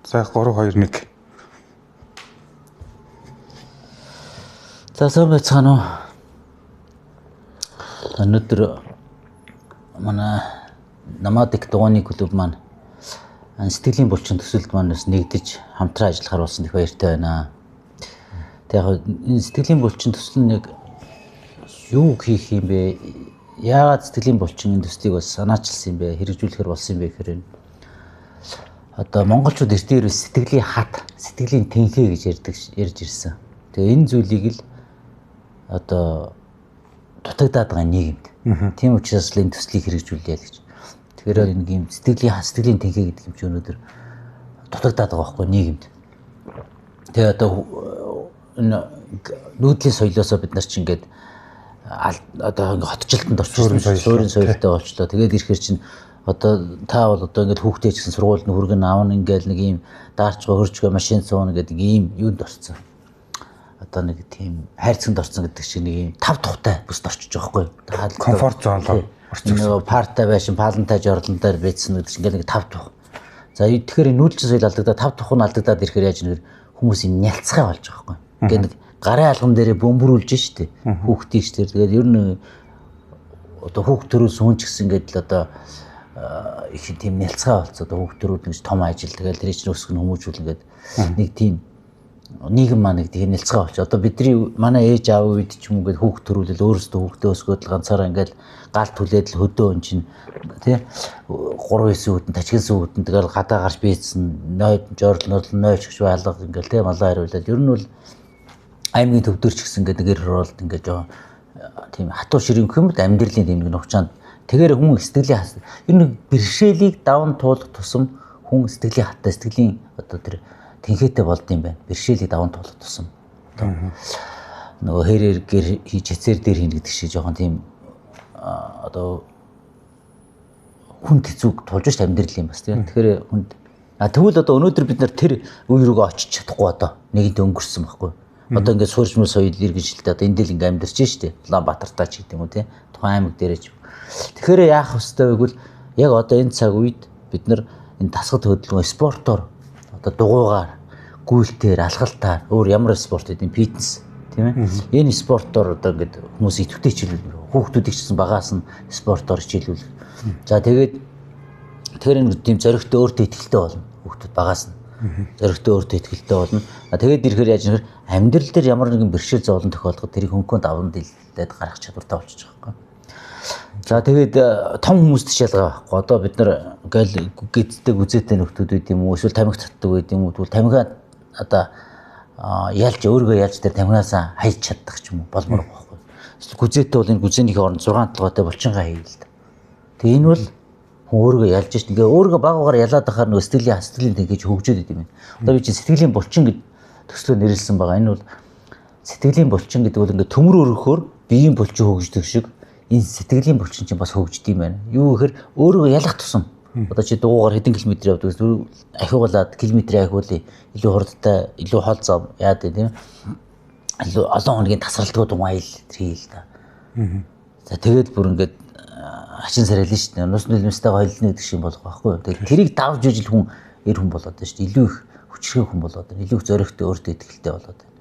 За 3-2-1. За сайн байцгаана уу. Өнөөдөр манай Nomadic дууны клуб маань сэтгэлийн булчин төсөлд маань нэгдэж хамтран ажиллахаар болсон их баяртай байна. Тэг яг энэ сэтгэлийн булчин төсөл нь яг юу хийх юм бэ? Яагаад сэтгэлийн булчин энэ төслийг бас санаачилсан юм бэ? Хэрэгжүүлэхээр болсон юм бэ гэхээр одоо монголчууд эртээр сэтгэлийн хат, сэтгэлийн тэнхээ гэж ярьж ирсэн. Тэгээ энэ зүйлийг л одоо дутагдаад байгаа нийгэмд. Тийм учраас л энэ төслийг хэрэгжүүлээ л гэж. Тэгэхээр энэ юм сэтгэлийн тэнхээ гэдэг юм чи өнөөдөр дутагдаад байгаа байхгүй нийгэмд. Тэгээ одоо энэ нүүдлийн соёлоосоо бид нар ч ингээд одоо ингээд хотчлолтод орчихсон, суурин соёлтой болчлоо. Тэгээд ирэхээр чинь одоо та бол одоо ингээд хүүхдээ ч гэсэн сургуульд хүргэн аавн ингээд нэг юм даарчгаа хөрчгөө машин цуuna гэдэг ийм юунд орцсон. Одоо нэг тийм хайрцагт орцсон гэдэг чинь нэг юм тав тухтай бүст орчиж байгаа байхгүй. Комфорт зон руу орчихсон. Нөгөө партай байшин, палантай жорлонтаар бийдсэн гэдэг чинь ингээд нэг тав тух. За тэгэхээр нүүдэлчин соёл алдагдаад тав тух нь алдагдаад ирэхээр яаж нэр хүмүүс юм нялцгай болж байгаа байхгүй. Ингээд нэг гарын алган дээрээ бөмбөрүүлж штэ. Хүүхдийг ч тэр тэгээд ер нь одоо хүүхд төрөөс хүн ч гэсэн ингээд л одоо их тийм нялцгай болцоо одоо хүүхд төрүүд нэг том ажил тэгээд тэр чинь өсгөн хүмүүжүүл ингээд нэг тийм нийгэм маань нэг тийм нялцгай болч. Одоо бидний манай ээж аав үед ч юм уу ингээд хүүхд төрүүлэл өөрөөсөө хүүхдээ өсгөөд л ганцаараа ингээд гал түлээд л хөдөө өн чинь тий 3-9 үүдэн тачгин сүүдэн тэгэл гадаа гарч бийцсэн нойд жорл нойч гэж байлга ингээд тий малаа хариулаад ер нь бол аймгийн төвдөрч гэсэн ингээд нэгэр хөрөөлт ингээд жоо тийм хатуу ширэнх юм амьдралын тийм нэг нухчаанд тэгэхээр хүн сэтгэлийн ер нь бэрхшээлийг даван туулах тусам хүн сэтгэлийн хаттай сэтгэлийн одоо тэр тэнхээтэй болд юм байна. Бэрхшээлийг даван туулах тусам нөгөө хэрээр гэр хийж хэцээр дээр хийнэ гэдэг шиг жоохон тийм одоо хүнд хэцүүг тулж ш амьдрал юм бас тийм. Тэгэхээр хүнд тэгвэл одоо өнөөдөр бид нар тэр үе рүүгээ очиж чадахгүй одоо нэгэнт өнгөрсөн байхгүй. Одоо ингээд суурьшмал соёл иргэншилтэй одоо энд л ингээд амьдарч штэ. Улаанбаатартаа ч гэдэг юм уу тийм. Тухайн аймаг дээрээ ч. Тэгэхээр яах ёстой вэ гэвэл яг одоо энэ цаг үед бид нар энэ тасгал хөдөлгөөн спортоор одоо дугуйгаар гүйлтээр алхалтаар өөр ямар спорт гэдэг фитнес тийм ээ. Энэ спортоор одоо ингээд хүмүүс идэвхтэй хичээлүүл хүүхдүүдийг ч гэсэн багаас нь спортоор хичээлүүл. За тэгээд энэ тийм зоригтой өөртөө ихтэй болно. Хүүхдүүд багаас нь зоригтой өөртөө ихтэй болно. Тэгээд ирэхээр яаж нэр амьдрал дээр ямар нэгэн бэрхшээл зовлон тохиолдоход тэрийг хөнгөн даван дэлээд гарах чадвартай болчих жоохгүй. За тэгээд том хүмүүст ч ялгаа байхгүй. Одоо бид нар гэддэг үзээтэй нөхдүүд үед юм уу эсвэл тамхи татдаг үед юм уу тэгвэл тамхиа одоо ялж өөргөө ялж тэр тамхиасаа хайж чаддаг ч юм уу болмор байхгүй. Эсвэл гүзээтэй бол энэ гүзээнийхээ оронд 6 толгойтой булчингаа хийе л да. Тэгээ энэ бол хүн өөргөө ялж шít. Ингээ өөргөө багаагаар ялаад байхаар нөө сэтгэлийн тэнхэж хөгжөөд идэв юм. Одоо би чинь сэтгэлийн булчин гэж төслөө нэрлсэн байгаа. Энэ бол сэтгэлийн булчин гэдэг бол ингээ төмөр өргөхөөр биеийн булчин хөгждөг шиг энэ сэтгэлийн булчин чинь бас хөгждөг юм байна. Юу гэхээр өөргөө ялах тусам одоо чи дугуугаар хэдэн километр явдаг гэсэн ахиулаад километрийн ахиулъя илүү хурдтай илүү хол зам яад тийм илүү олон хоногийн тасралтууд угайл хийл та. За тэгээд бүр ингээд хачин сарайлна шүү дээ. Нус нөлмөстэйгээ хойлно гэдэг шиг болох байхгүй. Тэгээд тэрийг давж ижил хүн эр хүн болоод байна шүү дээ. Илүү их хүчрхэг хүн болоод байна. Илүү их зоригтой өөртөө ихтэй болоод байна.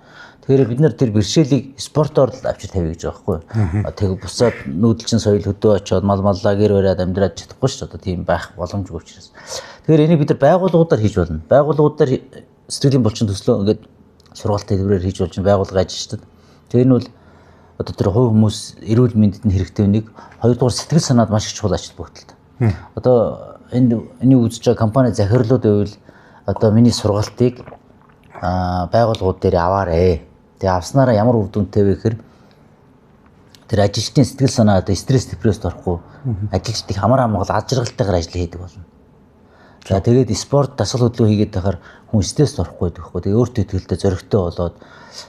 Тэгэхээр бид нар тэр бэрхшээлийг спортоор л авчир тавья гэж байгаа байхгүй. Тэг бусаад нүүдэлчин соёл хөдөө очиод маллаа гэр бариад амьдраад чадахгүй шүү дээ. Одоо тийм байх боломжгүй учраас. Тэгэхээр энийг бид нар байгууллагуудаар хийж болно. Байгууллагуудаар сэтгэлийн булчин төслөө ингээд сургалтын төврөөр хийж болж байгууллага ажиллаж шүү дээ. Тэр нь бол одоо тэр хувь хүмүүс эрүүл мэндэд хэрэгтэй нэг хоёрдугаар сэтгэл санаад маш их чухал ажил бүгдэлтэй. Одоо энийг үзэж байгаа компани захирлууд байвал одоо миний сургалтыг байгууллагууд дээр аваарэ. Тэгээ авснараа ямар үр дүнтэй вэ гэхээр тэр ажилчдын сэтгэл санаа одоо стресс депресд орохгүй ажилчдыг хамар амгал ад жаргалтайгаар ажил хийдэг болно. За тэгээд спорт дасгал хөдөлгөөн хийгээд байхаар хүн стресс орохгүй байдаг хгүй. Тэгээ өөртөө ихтэй зоригтой болоод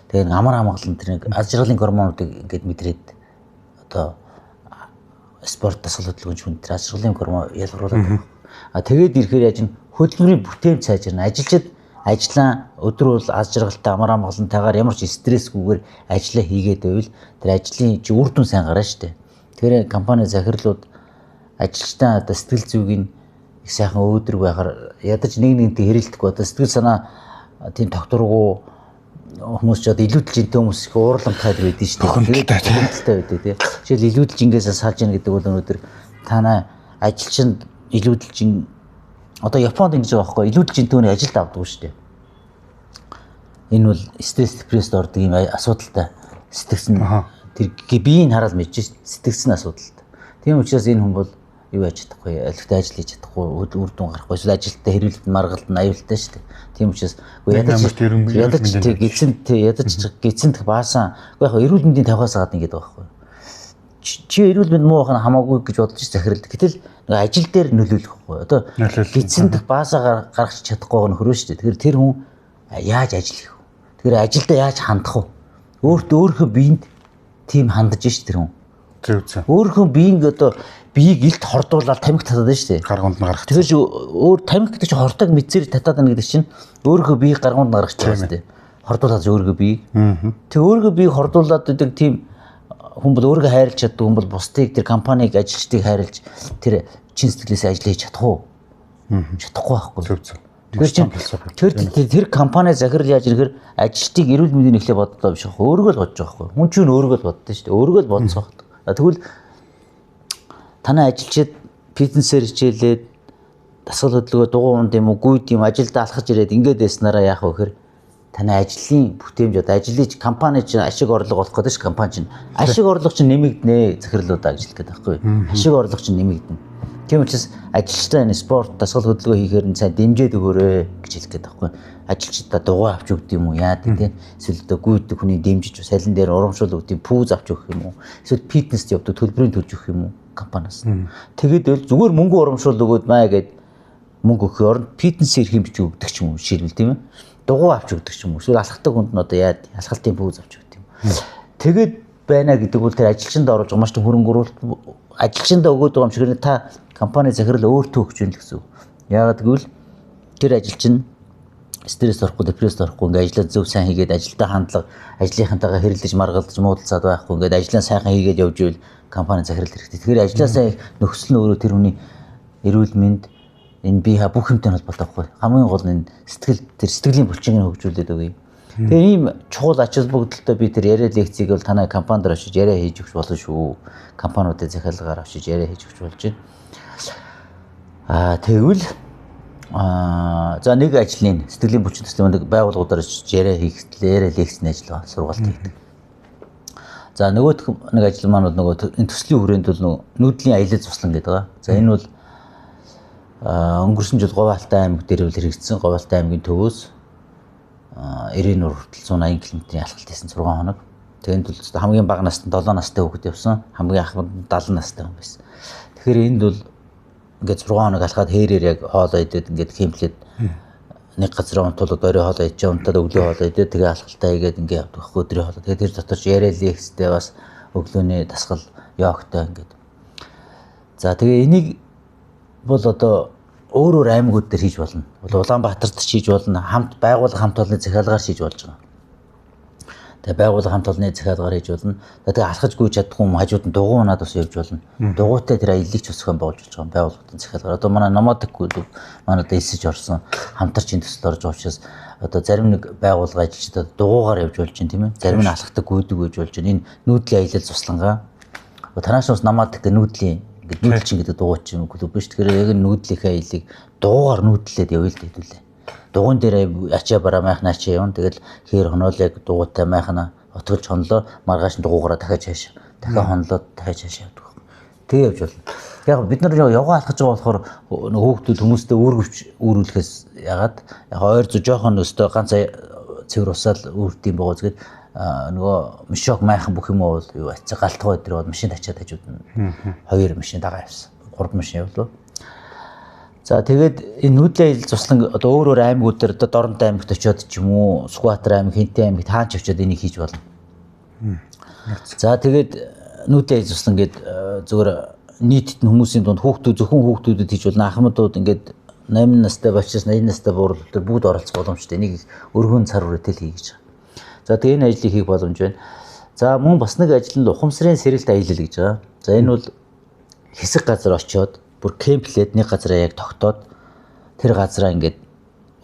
тэгээ амар амгалан тэр нэг ад жаргалын гормонуудыг ингээд мэдрээд одоо спорт дасгал хөдөлгөөнч хүн тэр ад жаргалын гормон ялгаруулдаг. Тэгээд ирэхээр яаж н хөдөлмөрийн бүтээн сайжирна. Ажилчид ажлаа өдөр бол аз жаргалтай амар амгалантайгаар ямар ч стрессгүйгээр ажиллаа хийгээд байвал тэр ажлын чи үр дүн сайн гарна шүү дээ. Тэгэхээр компани захирлууд ажилчдаа одоо сэтгэл зүйн их сайхан өөдрөг байхаар ядаж нэгнтэй хэрэлдэхгүй одоо сэтгэл санаа тийм тогтворгүй хүмүүс ч одоо илүүдэл жинтэй хүмүүс их уурламтай байдаг шүү дээ. Бухимдалтай байдаг тий. Жишээл илүүдэл жингээс салж яах гэдэг бол өнөөдөр танай ажилчинд илүүдэл жин одоо Японд ингэж байгаа байхгүй илүүдэл жинтөөний ажилд авдаг шүү дээ. Энэ бол стресс депресд ордог юм асуудалтай сэтгцэн тэр биеийг хараад мэдж сэтгцэн асуудалтай. Тийм учраас энэ хүн бол юу яаж чадахгүй алифтай ажил хийж чадахгүй үр дүн гарахгүй эсвэл ажилтаа хэрүүлэлт маргалт нь аюултай шүү дээ. Тийм учраас ядаж гизэнд баасан яг эрүүл мэндийн тавхаас гадна ингэж байгаа байхгүй. Чи эрүүл мэнд муу байх нь хамаагүй гэж бодож захирал. Гэтэл ажил дээр нөлөөлөх байхгүй. Одоо гизэнд баасаа гаргаж чадахгүй нөхрөө шүү дээ. Тэгэхээр тэр хүн яаж ажиллах вэ? Тэгэхээр ажилдаа яаж хандах вэ? Өөрийнхөө биед тийм хандаж шүү тэр хүн. Өөрийнхөө биеийг одоо биеийг илт хордуулаад тамхи татаад байна шүү дээ. Гаргуунд нь гарах. Тэгэхээр өөр тамхи гэдэг чинь хордог мэдсээр татаад байна гэдэг чинь өөрийнхөө биеийг гаргуунд нь гаргаж байгаа шүү дээ. Хордуулаад өөрийнхөө биеийг. Тэг өөрийнхөө биеийг хордуулаад гэдэг тийм хүн бол өөрийгөө хайрлаж чаддаг хүн бол бусдыг тэр компаниг ажилчдыг хайрлаж тэр чин сэтгэлээсээ ажил хийж чадах уу? Чадахгүй байхгүй. Тэр компани захирал яаж ирэхээр ажилчдыг эрүүл мэндийн эхлээ боддоо биш байхгүй. Өөрийгөө л бодож байгаа байхгүй. Хүн чинь өөрийгөө л боддоо шүү дээ. Өөрийгөө л бодсоо. Тэгвэл танай ажилчид фитнесээр хичээлээд дасгал хөдөлгөөн дугуй унд юм уу гүйд юм ажилдаа алхаж ирээд ингээд байснараа яах вэ гэхээр танай ажлын бүтээмж одоо ажлын компани чинь ашиг орлого олох гэдэг ш компани чинь ашиг орлого чинь нэмэгдэнэ захирлуудаа ажиллах гэдэг байхгүй ашиг орлого чинь нэмэгдэнэ. Тийм учраас ажилчдаа энэ спорт дасгал хөдөлгөөн хийхээр нь сайн дэмжиж өгөөрэй гэж хэлэх гэдэг байхгүй. Ажилчдаа дугуй авч өгд юм уу яа гэдэг эсвэл одоо гүйдэг хүний дэмжиж салин дээр урамшуул өгд юм пүүз авч өгөх юм уу эсвэл фитнест явдаг төлбөрийн төлж өгөх юм уу компаниас. Тэгээд бол зүгээр мөнгө урамшуул өгөөд маа гэд мөнгө өгөх оронд фитнес ирэх юм бич өгдөг ч юм уу жишээлбэл тийм ээ. Дугуй авч өгдөг ч юм уу эсвэл алхахдаг хүнд нь одоо яад алхалтын пүүз авч өгд юм. Тэгээд байна гэдэг бол тэр ажилчинд оруулж байгаа маш их хөрөнгө оруулалт ажилчиндаа өгөөд байгаа юм шиг та компани захирал өөртөө өгч юм л гэсэн. Яагаад гэвэл тэр ажилчин стресс орохгүй, депресд орохгүй ингээд ажлаа зөв сайн хийгээд ажилдаа хандлага, ажлынхантайгаа хэрэлдэж маргалдаж муудалцаад байхгүй ингээд ажлаа сайхан хийгээд явж ивэл компани захирал хэрэгтэй. Тэгэхээр ажлаа сайн нөхцөл нь өөрөө тэр хүний эрүүл мэнд энэ бие бүх юмтай холбоотой байхгүй. Хамгийн гол нь сэтгэлийн булчингийг хөгжүүлээд өгье. Тэгээ ийм чухал ач холбогдолтой би тэр яриа лекцийг бол танай компанид очиж яриа хийж өгч болно шүү. Компаниудын захиалгаар очиж яриа хийж өгч болж байна. Тэгвэл за нэг ажлын сэтгэлийн булчин төслийн байгууллагуудаар очиж яриа хийхдээ лекцний ажил ба сургалт хийдэг. За нөгөөх нэг ажил маань бол нөгөө энэ төслийн хүрээнд бол нүүдлийн аялал цуслан гэдэг байгаа. За энэ бол өнгөрсөн жил Говьалтай аймаг дээр хэрэгжсэн. Говьалтай аймгийн төвөөс 90 нур хүртэл 180 км-ийн алхалт хийсэн 6 хоног. Тэгээд бол хамгийн бага настай 7 настай хүүхэд явсан. Хамгийн ах нь 70 настай хүн байсан. Тэгэхээр энд бол ингээд 6 хоног алхаад хээрээр яг хоолоо идээд ингээд хэмлээд нэг газар унтуулаад орой хоолоо идэж унтаад өглөө хоолоо идээд тэгээ алхалтаа хийгээд ингээд явдаг байхгүй өдрийн хоолоо. Тэгээд тэр дотор яриа лекцтэй бас өглөөний дасгал йогтой ингээд. За тэгээ энийг бол одоо өөр аймагуд дээр хийж болно. Улаанбаатарт хийж болно. Байгууллага хамт олонны захиалгаар хийж болж байгаа. Тэгээ байгууллага хамт олонны захиалгаар хийж болно. Тэгээ алхаж гүйж чадахгүй юм хажууд нь дугуй унаад бас явж болно. Дугуйтай тэр аяллыг ч усхан болж байгаа байгууллагын захиалгаар. Одоо манай Номадик клуб манай одоо эсэж орсон хамтарч энэ төсөлд орж байгаа учраас одоо зарим нэг байгууллага ажилчдад дугуйгаар явж болж байна тийм ээ. Зарим нь алхахдаг гүйдэг байж болж байна. Энэ нүүдлийн аялал цуслангаа. Танаас бас Номадик нүүдлийн ингээд нүүдэлчин гэдэг дугуй чинь клуб биш. Тэгэхээр яг нүүдлийнхээ аяллыг дугуйгаар нүүдлээд явъя л хэдүүлээ. Дугуйн дээр ачаа бараа майхна ачаа явна. Тэгэл хээр хоноол яг дугуйтай майхна отголж хонлоо маргааш дугуйгаараа дахиад цааш. Дахиад хонлоод дахиад цааш явдаг. Тэг явж болно. Яг бид нар явгаа алхаж байгаа болохоор хөөгтүүд хүмүүстэй үүргэвч үүрүүлэхээс ягаад яг ойр зөө жоохон өстөө ганц цэвэр усаал үүрдэм байгаа зүгээд нөгөө мишок майхан бүх юм уу юу ацаа галтгой өдрөө машин тачаад хажууд нь 2 машин дагаа явсан. 3 машин явлаа. За тэгээд энэ нүүдлийн аялал цуслан одоо өөр аймагуд дээр одоо Доронтой аймагт очиод ч юм уу Сүхбаатар аймаг, Хинтээ аймагт хаач очиод энийг хийж болно. За тэгээд нүүдлийн аялал цуслан гээд зөвхөн нийтэд нь хүмүүсийн дунд зөвхөн хүүхдүүдэд хийж болно. Ахмадууд ингээд 8 настай болчихсон 80 настай буур бүгд оролцох боломжтой. Энийг өргөн цар хүрээтэл хий гэж. За тэгээ энэ ажлыг хийх боломж байна. За мөн бас нэг ажил нь ухамсарын сэрэлт аялал гэж байгаа. За энэ бол хэсэг газар очиод бүр кемплээд нэг газараа яг тогтоод тэр газараа ингээд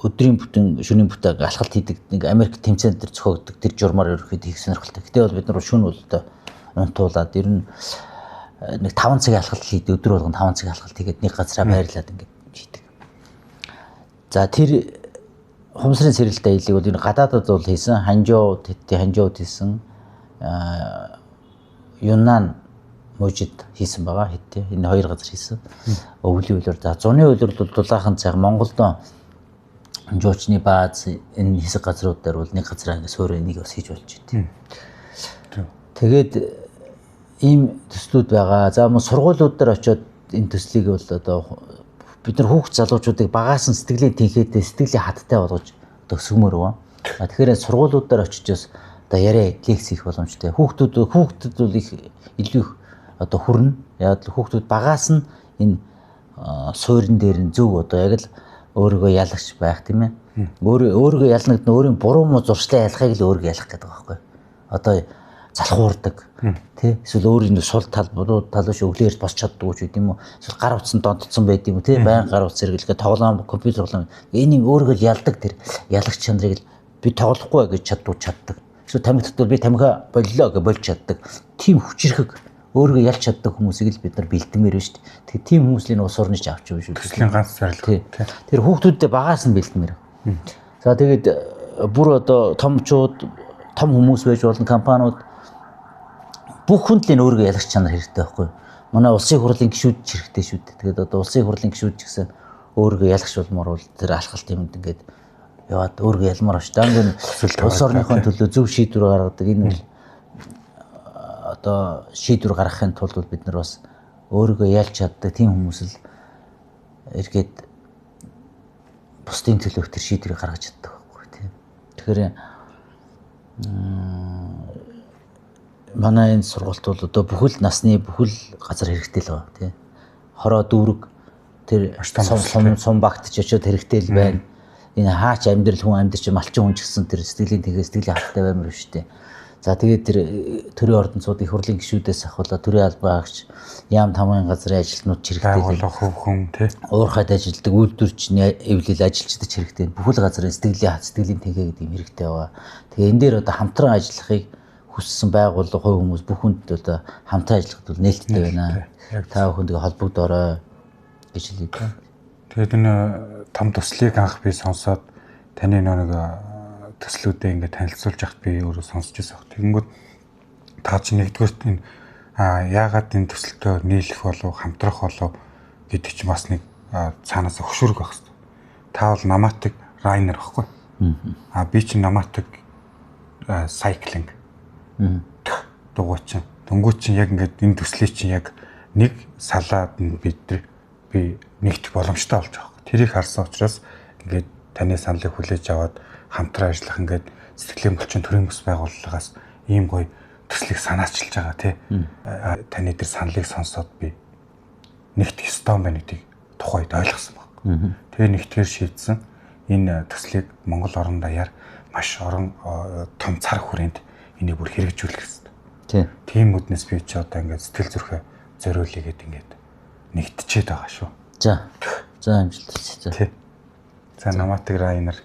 өдрийн бүтэн шөнийн бүтэн алхалт хийдэг нэг Америк тэмцээн дээр зохиогддог тэр журмаар ерөөхдөө их сонирхолтой. Гэтэ бол бид нар шөнө бол одоо унтуулаад ер нь нэг 5 цагийн алхалт хийдэг өдөр болгон 5 цагийн алхалт хийгээд нэг газараа байрлаад ингээд хийдэг. За тэр хумсрын сэрэлтэй аялыг бол энэ гадаадд бол хийсэн ханжоуд хийсэн Юннан мужид хийсэн байгаа хэдтэй энэ хоёр газар хийсэн. Өвлийн үйлээр за зуны үйлээр бол дулаахан цаг Монголдо жуучны бааз энэ хэсэг газрууд дээр бол нэг газараа ингэ суурь энийг бас хийж болж байна. Тэгээд ийм төслүүд байгаа. За мөн сургуулиуд дээр очиод энэ төслийг бол одоо бид нар хүүхд залуучуудыг багаас нь сэтгэлийн тэнхээтэй сэтгэлийн хаттай болгож одоо өсгмөр байна. Тэгэхээр сургуулиуд дээр очиж одоо яриа лекц хийх боломжтой. Хүүхдэд бол их илүү их одоо хүрнэ. Яг л хүүхдүүд багаас нь энэ суурин дээр нь зөв одоо яг л өөрийгөө ялагч байх тийм ээ. Өөрийгөө ялнагдна өөрийн буруу муу зуршлаа ялахыг л өөрийгөө ялах гэдэг байгаа байхгүй. Одоо залхуурдаг тий эсвэл өөрийн сул тал буруу тал биш өглөөр босч чаддгүй ч гэдэм үү. Эсвэл гар утсан донтцсон байд юм тий байн гар утас зэрэглэгээ тоглоом компьютер тоглоом энийг өөрийгөө ялдаг тэр ялагч чанарыг л би тоглохгүй гэж чаддаг. Эсвэл тамхитд бол би тамхи боллоо гэж болж чаддаг. Тим хүчрхэг өөрийгөө ялч чаддаг хүмүүсийг л бид нар бэлдмээр байна шүү дээ. Тэгэхээр тийм хүмүүсийн ус орнож авч юм шүү. Төслийн ганц зорилго. Тэр хүүхдүүдтэй багаас нь бэлдмээр. За тэгээд бүр одоо том хүмүүс байж болно компаниуд бүх хүнд л өөрийгөө ялагч чанар хэрэгтэй байхгүй. Манай улсын хурлын гишүүд ч хэрэгтэй шүү дээ. Тэгээд одоо улсын хурлын гишүүд ч гэсэн өөрийгөө ялагч болмоор бол тэр алхалт юмд ингээд яваад өөрийгөө ялмаар байна шүү. Дангийн улс орныхон төлөө зөв шийдвэр гаргадаг энэ бол одоо шийдвэр гаргахын тулд бид нар бас өөрийгөө ялж чаддаг тийм хүмүүс л эргээд бусдын төлөө тэр шийдвэрийг гаргаж чаддаг байхгүй тийм. Тэгэхээр манай энэ сургалт бол одоо бүхэл насны бүхэл газар хэрэгтэй л байгаа тийм. Хороо дүүрэг тэр сум багтч очиод хэрэгтэй л байна. Энэ хаач амьдрал хүн амьдрч малчин хүн ч гэсэн тэр сэтгэлийн сэтгэлийн хаттай баймар шүү дээ. За тэгээд тэр төрийн ордонцууд их хурлын гишүүдээс ахвала төрийн албаагч яам тамгын газрын ажилтнууд ч хэрэгтэй л хүн тий уурхайд ажилдаг үйлдвэрчний эвлэл ажилчдаг ч хэрэгтэй. Бүхэл газрын сэтгэлийн тэнхээ гэдэг юм хэрэгтэй байгаа. Тэгээ энэ дээр одоо хамтран ажиллахыг хүссэн байгууллага хувь хүмүүс бүх хүнд одоо хамтран ажиллахад бол нээлттэй байна. Та бүхэндээ холбогдорой гэж хэлээ. Тэгээд энэ том төслийг анх би сонсоод таны нэг төслүүдэд ингээд танилцуулж яхад би өөрөө сонсч байсан. Тэгэнгүүт та чи нэгдүгээрт энэ яагаад энэ төсөлтөөр нийлэх болов хамтрах болов гэдэг чинь бас нэг цаанаас хөшүүрэг байх хэрэгтэй. Та бол наматик райнер байхгүй. Би чи наматик сайклинг. Дугуйчин. Дөнгөж чинь яг ингээд энэ төслийг чинь яг нэг салаад би нэгдэх боломжтой болж байгаа. Тэрийг харсан учраас ингээд таны саналыг хүлээж аваад хамтран ажиллах ингээд сэтгэлийн булчин төрийн бас байгууллагаас ийм гоё төслийг санаачилж байгаа тий. Таны тэр саналыг сонсоод би нэгдэх ёстой юм байна гэдгийг тухайд ойлгосон баг. Тэгээ нэгтгэр шийдсэн энэ төслийг Монгол орон даяар маш том цар хүрээнд энийг бүр хэрэгжүүлэх хэрэгтэй. Тийм үднэс би ч одоо ингээд сэтгэл зүрхээ зориулъя гэдэг ингээд нэгтчихэд байгаа шүү. За амжилт. За наматик райнер